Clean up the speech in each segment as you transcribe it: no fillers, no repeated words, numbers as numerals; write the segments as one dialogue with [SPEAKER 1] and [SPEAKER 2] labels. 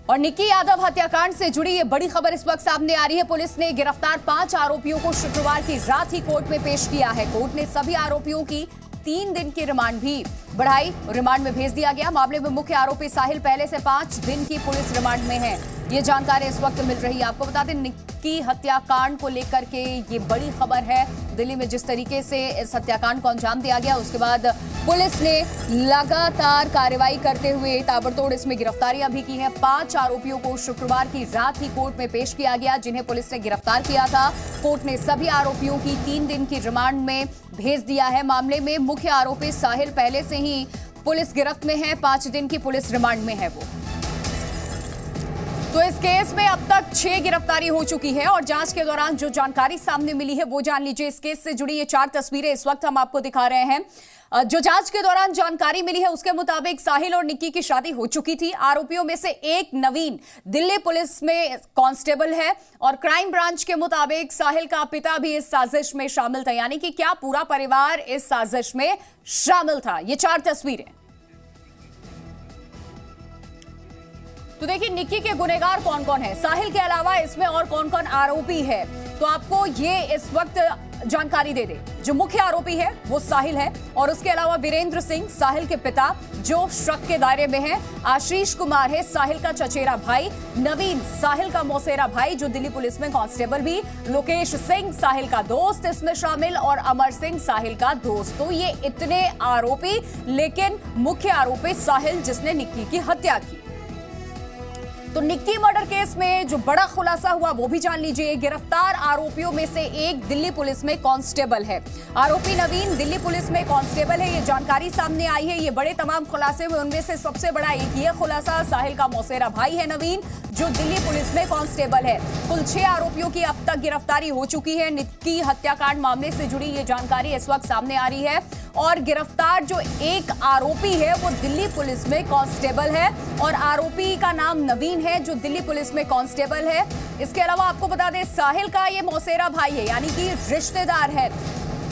[SPEAKER 1] और निक्की यादव हत्याकांड से जुड़ी ये बड़ी खबर इस वक्त सामने आ रही है। पुलिस ने गिरफ्तार 5 आरोपियों को शुक्रवार की रात ही कोर्ट में पेश किया है। कोर्ट ने सभी आरोपियों की 3 दिन की रिमांड भी बढ़ाई, रिमांड में भेज दिया गया। मामले में मुख्य आरोपी साहिल पहले से 5 दिन की पुलिस रिमांड में है। ये जानकारी इस वक्त मिल रही है। आपको बता दें, निक्की हत्याकांड को लेकर के ये बड़ी खबर है। दिल्ली में जिस तरीके से इस हत्याकांड को अंजाम दिया गया, उसके बाद पुलिस ने लगातार कार्रवाई करते हुए ताबड़तोड़ इसमें गिरफ्तारियां भी की हैं। 5 आरोपियों को शुक्रवार की रात ही कोर्ट में पेश किया गया, जिन्हें पुलिस ने गिरफ्तार किया था। कोर्ट ने सभी आरोपियों की 3 दिन की रिमांड में भेज दिया है। मामले में मुख्य आरोपी साहिल पहले से ही पुलिस गिरफ्त में है, 5 दिन की पुलिस रिमांड में है वो। तो इस केस में अब तक 6 गिरफ्तारी हो चुकी है और जांच के दौरान जो जानकारी सामने मिली है वो जान लीजिए। इस केस से जुड़ी ये 4 तस्वीरें इस वक्त हम आपको दिखा रहे हैं। जो जांच के दौरान जानकारी मिली है उसके मुताबिक साहिल और निक्की की शादी हो चुकी थी। आरोपियों में से एक नवीन दिल्ली पुलिस में कांस्टेबल है और क्राइम ब्रांच के मुताबिक साहिल का पिता भी इस साजिश में शामिल था। यानी कि क्या पूरा परिवार इस साजिश में शामिल था। ये 4 तस्वीरें। तो देखिए, निक्की के गुनहगार कौन कौन है, साहिल के अलावा इसमें और कौन कौन आरोपी है, तो आपको ये इस वक्त जानकारी दे दे। जो मुख्य आरोपी है वो साहिल है और उसके अलावा वीरेंद्र सिंह साहिल के पिता जो शक के दायरे में है, आशीष कुमार है साहिल का चचेरा भाई, नवीन साहिल का मौसेरा भाई जो दिल्ली पुलिस में कांस्टेबल भी, लोकेश सिंह साहिल का दोस्त इसमें शामिल और अमर सिंह साहिल का दोस्त। तो ये इतने आरोपी, लेकिन मुख्य आरोपी साहिल जिसने निक्की की हत्या की। तो निक्की मर्डर केस में जो बड़ा खुलासा हुआ वो भी जान लीजिए। गिरफ्तार आरोपियों में से एक दिल्ली पुलिस में कांस्टेबल है। आरोपी नवीन दिल्ली पुलिस में कांस्टेबल है, ये जानकारी सामने आई है। ये बड़े तमाम खुलासे हुए, उनमें से सबसे बड़ा एक ये खुलासा साहिल का मौसेरा भाई है नवीन, जो दिल्ली पुलिस में कांस्टेबल है। कुल 6 आरोपियों की अब तक गिरफ्तारी हो चुकी है। निक्की हत्याकांड मामले से जुड़ी ये जानकारी इस वक्त सामने आ रही है और गिरफ्तार जो एक आरोपी है वो दिल्ली पुलिस में कांस्टेबल है और आरोपी का नाम नवीन है जो दिल्ली पुलिस में कांस्टेबल है। इसके अलावा आपको बता दें, साहिल का ये मौसेरा भाई है, यानी कि रिश्तेदार है।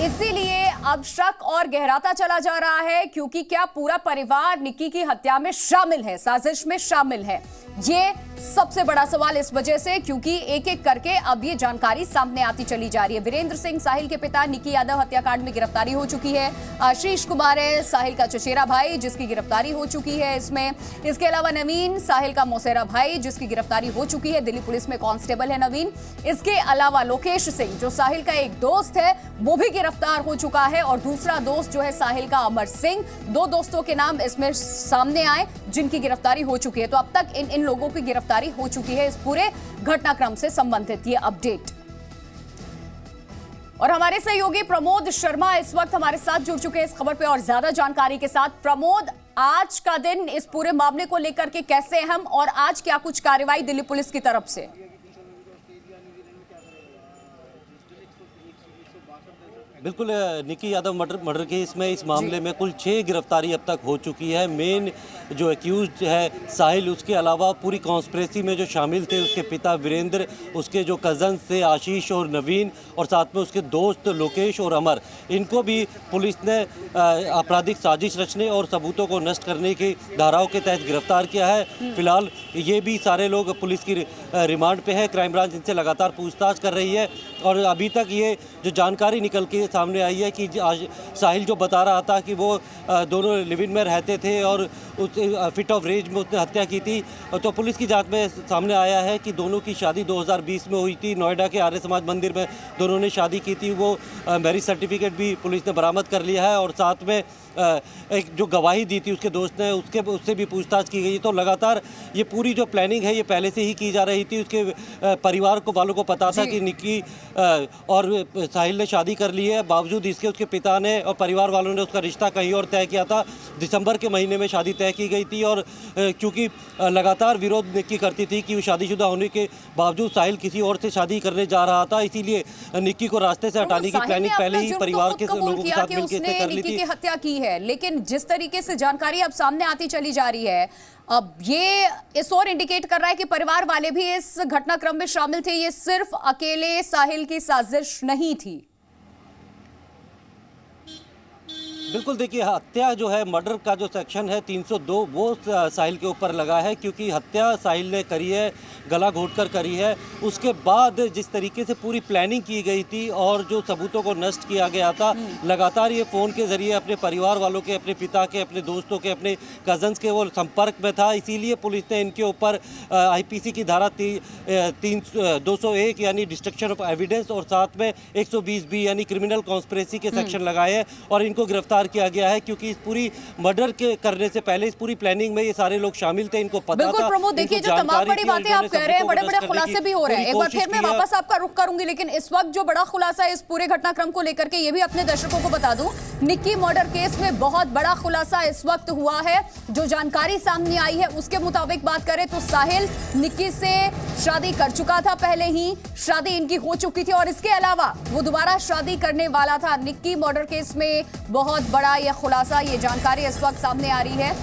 [SPEAKER 1] इसीलिए अब शक और गहराता चला जा रहा है, क्योंकि क्या पूरा परिवार निक्की की हत्या में शामिल है, साजिश में शामिल है। ये सबसे बड़ा सवाल इस वजह से क्योंकि एक एक करके अब ये जानकारी सामने आती चली जा रही है। वीरेंद्र सिंह साहिल के पिता, निक्की यादव हत्याकांड में गिरफ्तारी हो चुकी है। आशीष कुमार है साहिल का चचेरा भाई जिसकी गिरफ्तारी हो चुकी है इसमें। इसके अलावा नवीन साहिल का मौसेरा भाई जिसकी गिरफ्तारी हो चुकी है, दिल्ली पुलिस में कांस्टेबल है नवीन। इसके अलावा लोकेश सिंह जो साहिल का एक दोस्त है वो भी गिरफ्तार हो चुका है और दूसरा दोस्त जो है साहिल का अमर सिंह। 2 दोस्तों के नाम इसमें सामने आए जिनकी गिरफ्तारी हो चुकी है। तो अब तक इन लोगों की गिरफ्तारी हो चुकी है। इस पूरे घटनाक्रम से संबंधित ये अपडेट। और हमारे सहयोगी प्रमोद शर्मा इस वक्त हमारे साथ जुड़ चुके हैं इस खबर पे और ज्यादा जानकारी के साथ। प्रमोद, आज का दिन इस पूरे मामले को लेकर के कैसे अहम और आज क्या कुछ कार्रवाई दिल्ली पुलिस की तरफ से?
[SPEAKER 2] बिल्कुल, निक्की यादव मर्डर केस में इस मामले में कुल 6 गिरफ्तारी अब तक हो चुकी है। मेन जो एक्यूज्ड है साहिल, उसके अलावा पूरी कॉन्स्पिरेसी में जो शामिल थे उसके पिता वीरेंद्र, उसके जो कज़न थे आशीष और नवीन और साथ में उसके दोस्त लोकेश और अमर, इनको भी पुलिस ने आपराधिक साजिश रचने और सबूतों को नष्ट करने की धाराओं के तहत गिरफ्तार किया है। फिलहाल ये भी सारे लोग पुलिस की रिमांड पे है। क्राइम ब्रांच इनसे लगातार पूछताछ कर रही है और अभी तक ये जो जानकारी निकल के सामने आई है कि आज साहिल जो बता रहा था कि वो दोनों लिव इन में रहते थे और उस फिट ऑफ रेज में उसने हत्या की थी। तो पुलिस की जांच में सामने आया है कि दोनों की शादी 2020 में हुई थी। नोएडा के आर्य समाज मंदिर में दोनों ने शादी की थी। वो मैरिज सर्टिफिकेट भी पुलिस ने बरामद कर लिया है और साथ में एक जो गवाही दी थी उसके दोस्त ने, उससे भी पूछताछ की गई। तो लगातार ये पूरी जो प्लानिंग है ये पहले से ही की जा रही थी। उसके परिवार को वालों को पता था कि निक्की और साहिल ने शादी कर ली है, बावजूद इसके उसके पिता ने और परिवार वालों ने उसका रिश्ता कहीं और तय किया था। दिसंबर के महीने में शादी तय की गई थी और क्योंकि लगातार विरोध निक्की करती थी कि वो शादीशुदा होने के बावजूद साहिल किसी और से शादी करने जा रहा था, इसीलिए निक्की को रास्ते से हटाने की प्लानिंग पहले ही परिवार के लोगों के साथ मिलकर कर ली थी।
[SPEAKER 1] हत्या की है, लेकिन जिस तरीके से जानकारी अब सामने आती चली जा रही है, अब ये इस और इंडिकेट कर रहा है कि परिवार वाले भी इस घटनाक्रम में शामिल थे। ये सिर्फ अकेले साहिल की साजिश नहीं थी।
[SPEAKER 2] बिल्कुल, देखिए हत्या जो है, मर्डर का जो सेक्शन है 302 वो साहिल के ऊपर लगा है, क्योंकि हत्या साहिल ने करी है, गला घोंटकर करी है। उसके बाद जिस तरीके से पूरी प्लानिंग की गई थी और जो सबूतों को नष्ट किया गया था, लगातार ये फ़ोन के ज़रिए अपने परिवार वालों के, अपने पिता के, अपने दोस्तों के, अपने कज़न्स के वो संपर्क में था। इसीलिए पुलिस ने इनके ऊपर IPC की धारा 201 यानी डिस्ट्रक्शन ऑफ एविडेंस और साथ में 120B यानी क्रिमिनल कॉन्स्पिरेसी के सेक्शन लगाए हैं और इनको गिरफ्तार किया गया है, क्योंकि इस पूरी मर्डर के करने से पहले इस पूरी प्लानिंग में ये सारे लोग शामिल थे, इनको पता
[SPEAKER 1] बिल्कुल
[SPEAKER 2] था।
[SPEAKER 1] प्रमोद, देखिए जो तमाम बड़ी बातें आप कह रहे हैं, बड़े बड़े खुलासे भी हो रहे हैं। एक बार फिर मैं वापस आपका रुख करूंगी, लेकिन इस वक्त जो बड़ा खुलासा है इस पूरे घटनाक्रम को लेकर के, ये भी अपने दर्शकों को बता दूं, निक्की मर्डर केस में बहुत बड़ा खुलासा इस वक्त हुआ है। जो जानकारी सामने आई है उसके मुताबिक बात करें तो साहिल निक्की से शादी कर चुका था, पहले ही शादी इनकी हो चुकी थी और इसके अलावा वो दोबारा शादी करने वाला था। निक्की मर्डर केस में बहुत बड़ा यह खुलासा, ये जानकारी इस वक्त सामने आ रही है।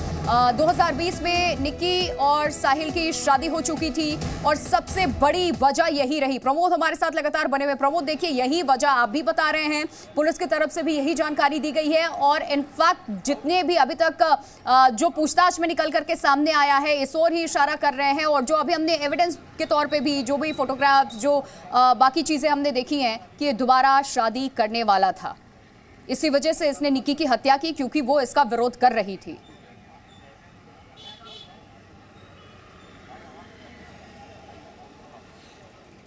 [SPEAKER 1] 2020 में निक्की और साहिल की शादी हो चुकी थी और सबसे बड़ी वजह यही रही। प्रमोद हमारे साथ लगातार बने हुए। प्रमोद, देखिए यही वजह आप भी बता रहे हैं, पुलिस की तरफ से भी यही जानकारी दी गई है और इनफैक्ट जितने भी अभी तक जो पूछताछ में निकल करके सामने आया है इस ओर ही इशारा कर रहे हैं। और जो अभी हमने एविडेंस के तौर पे भी जो भी फोटोग्राफ्स, जो बाकी चीजें हमने देखी हैं कि ये दोबारा शादी करने वाला था, इसी वजह से इसने निक्की की हत्या की, क्योंकि वो इसका विरोध कर रही थी।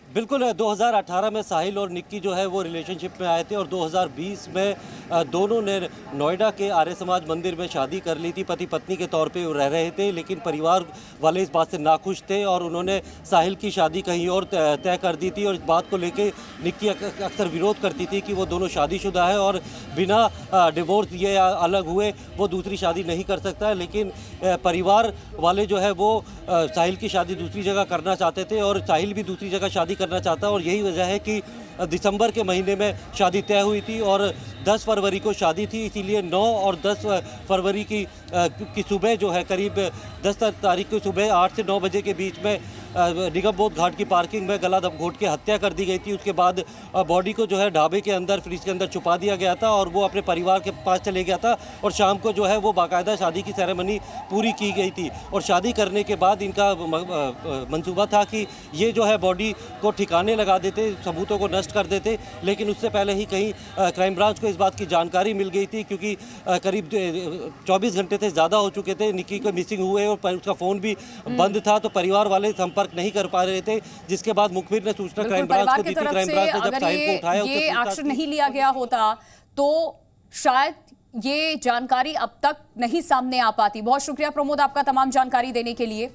[SPEAKER 2] बिल्कुल, 2018 में साहिल और निक्की जो है वो रिलेशनशिप में आए थे और 2020 में दोनों ने नोएडा के आर्य समाज मंदिर में शादी कर ली थी। पति पत्नी के तौर पे रह रहे थे, लेकिन परिवार वाले इस बात से नाखुश थे और उन्होंने साहिल की शादी कहीं और तय कर दी थी। और इस बात को लेके निक्की अक्सर विरोध करती थी कि वो दोनों शादीशुदा है और बिना डिवोर्स लिए या अलग हुए वो दूसरी शादी नहीं कर सकता है। लेकिन परिवार वाले जो है वो साहिल की शादी दूसरी जगह करना चाहते थे और साहिल भी दूसरी जगह शादी करना चाहता, और यही वजह है कि दिसंबर के महीने में शादी तय हुई थी और 10 फरवरी को शादी थी। इसीलिए 9 और 10 फरवरी की सुबह जो है, करीब 10 तारीख की सुबह 8 से 9 बजे के बीच में निगम बोध घाट की पार्किंग में गला घोंट के हत्या कर दी गई थी। उसके बाद बॉडी को जो है ढाबे के अंदर, फ्रिज के अंदर छुपा दिया गया था और वो अपने परिवार के पास चले गया था और शाम को जो है वो बाकायदा शादी की सेरेमनी पूरी की गई थी। और शादी करने के बाद इनका मंसूबा था कि ये जो है बॉडी को ठिकाने लगा देते, सबूतों को नष्ट कर देते। लेकिन उससे पहले ही कहीं क्राइम ब्रांच को इस बात की जानकारी मिल गई थी, क्योंकि करीब 24 घंटे से ज़्यादा हो चुके थे निक्की को मिसिंग हुए और उसका फ़ोन भी बंद था, तो परिवार वाले संपर्क नहीं कर पा रहे थे। जिसके बाद मुखबिर ने सूचना क्राइम ब्रांच को दी थी। क्राइम ब्रांच ने जब साहिल को उठाया,
[SPEAKER 1] ये एक्शन नहीं लिया गया होता तो शायद ये जानकारी अब तक नहीं सामने आ पाती। बहुत शुक्रिया प्रमोद आपका तमाम जानकारी देने के लिए।